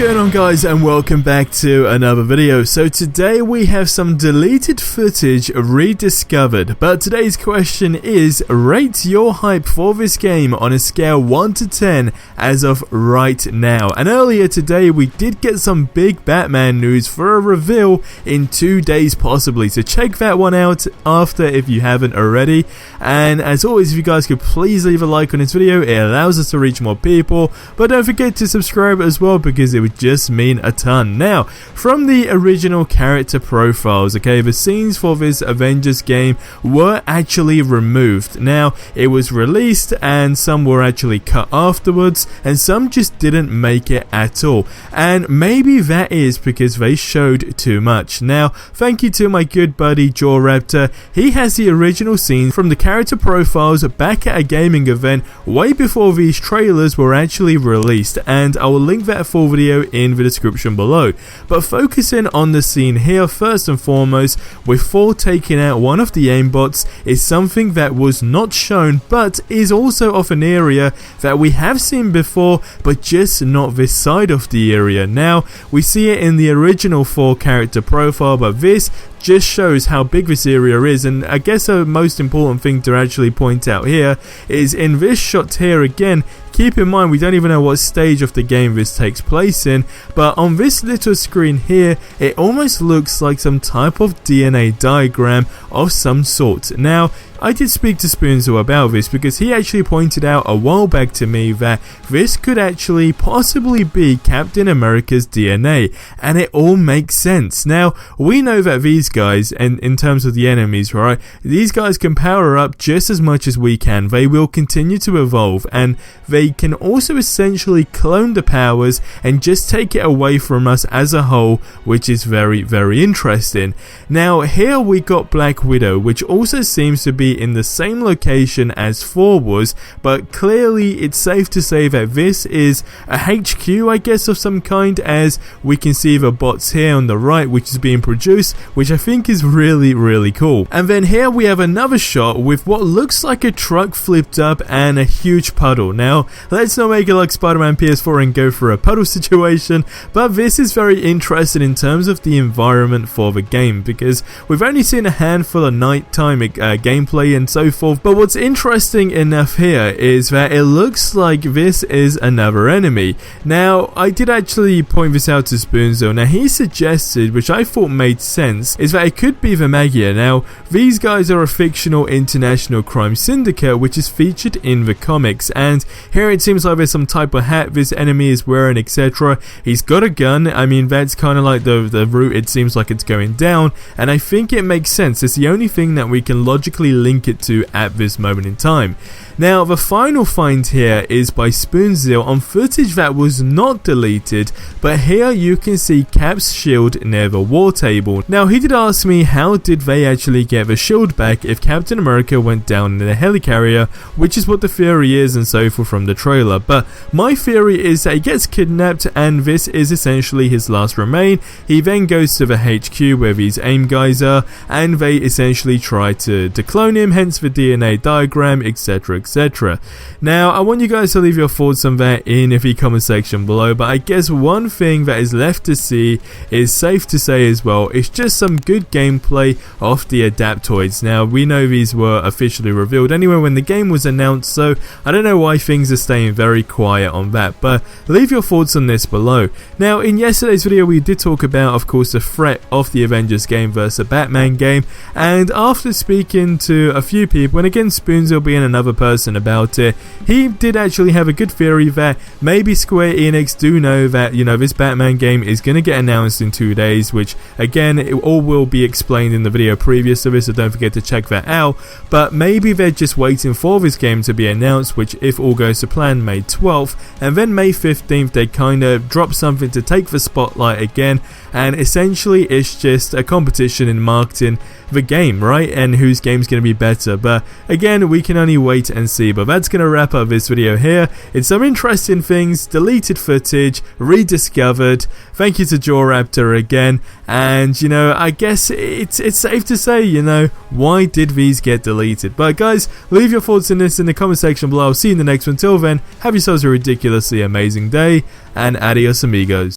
going on, guys, and welcome back to another video. So today we have some deleted footage rediscovered, but today's question is, rate your hype for this game on a scale 1 to 10 as of right now. And earlier today we did get some big Batman news for a reveal in 2 days possibly, so check that one out after if you haven't already. And as always, if you guys could please leave a like on this video, it allows us to reach more people, but don't forget to subscribe as well because it would just mean a ton. Now, from the original character profiles, okay, the scenes for this Avengers game were actually removed. Now, it was released and some were actually cut afterwards and some just didn't make it at all, and maybe that is because they showed too much. Now, thank you to my good buddy SuperRebel. He has the original scene from the character profiles back at a gaming event way before these trailers were actually released, and I will link that full video in the description below. But focusing on the scene here, first and foremost, with Thor taking out one of the aimbots is something that was not shown, but is also of an area that we have seen before, but just not this side of the area. Now, we see it in the original Thor character profile, but this just shows how big this area is. And I guess the most important thing to actually point out here is in this shot here again, keep in mind we don't even know what stage of the game this takes place in, but on this little screen here it almost looks like some type of DNA diagram of some sort. Now, I did speak to Spoonzo about this because he actually pointed out a while back to me that this could actually possibly be Captain America's DNA, and it all makes sense. Now, we know that these guys, and in terms of the enemies, right, these guys can power up just as much as we can. They will continue to evolve, and they can also essentially clone the powers and just take it away from us as a whole, which is very, very interesting. Now, here we got Black Widow, which also seems to be in the same location as Thor was, but clearly it's safe to say that this is a HQ, I guess, of some kind, as we can see the bots here on the right which is being produced, which I think is really, really cool. And then here we have another shot with what looks like a truck flipped up and a huge puddle. Now, let's not make it like Spider-Man PS4 and go for a puddle situation, but this is very interesting in terms of the environment for the game, because we've only seen a handful of nighttime gameplay and so forth. But what's interesting enough here is that it looks like this is another enemy. Now, I did actually point this out to Spoonzo. Now, he suggested, which I thought made sense, is that it could be the Magia. Now, these guys are a fictional international crime syndicate which is featured in the comics, and here it seems like there's some type of hat this enemy is wearing, etc. He's got a gun. I mean, that's kind of like the route it seems like it's going down, and I think it makes sense. It's the only thing that we can logically link it to at this moment in time. Now, the final find here is by Spoonzo on footage that was not deleted, but here you can see Cap's shield near the war table. Now, he did ask me how did they actually get the shield back if Captain America went down in a helicarrier, which is what the theory is and so forth from the trailer. But my theory is that he gets kidnapped and this is essentially his last remain. He then goes to the HQ where these AIM guys are, and they essentially try to clone him, hence the DNA diagram, etc, etc. Now, I want you guys to leave your thoughts on that in the comment section below, but I guess one thing that is left to see is safe to say as well, it's just some good gameplay of the Adaptoids. Now, we know these were officially revealed anyway when the game was announced, so I don't know why things are staying very quiet on that, but leave your thoughts on this below. Now, in yesterday's video we did talk about, of course, the threat of the Avengers game versus the Batman game, and after speaking to a few people, and again Spoonzo being another person about it, he did actually have a good theory that maybe Square Enix do know that, you know, this Batman game is going to get announced in 2 days, which again, it all will be explained in the video previous to this, so don't forget to check that out. But maybe they're just waiting for this game to be announced, which if all goes to plan, May 12th, and then May 15th they kind of drop something to take the spotlight again, and essentially it's just a competition in marketing the game, right, and whose game's going to be better. But again, we can only wait and see. But that's going to wrap up this video here. It's some interesting things, deleted footage, rediscovered. Thank you to JawRaptor again. And, you know, I guess it's safe to say, you know, why did these get deleted? But guys, leave your thoughts on this in the comment section below. I'll see you in the next one. Till then, have yourselves a ridiculously amazing day, and adios amigos.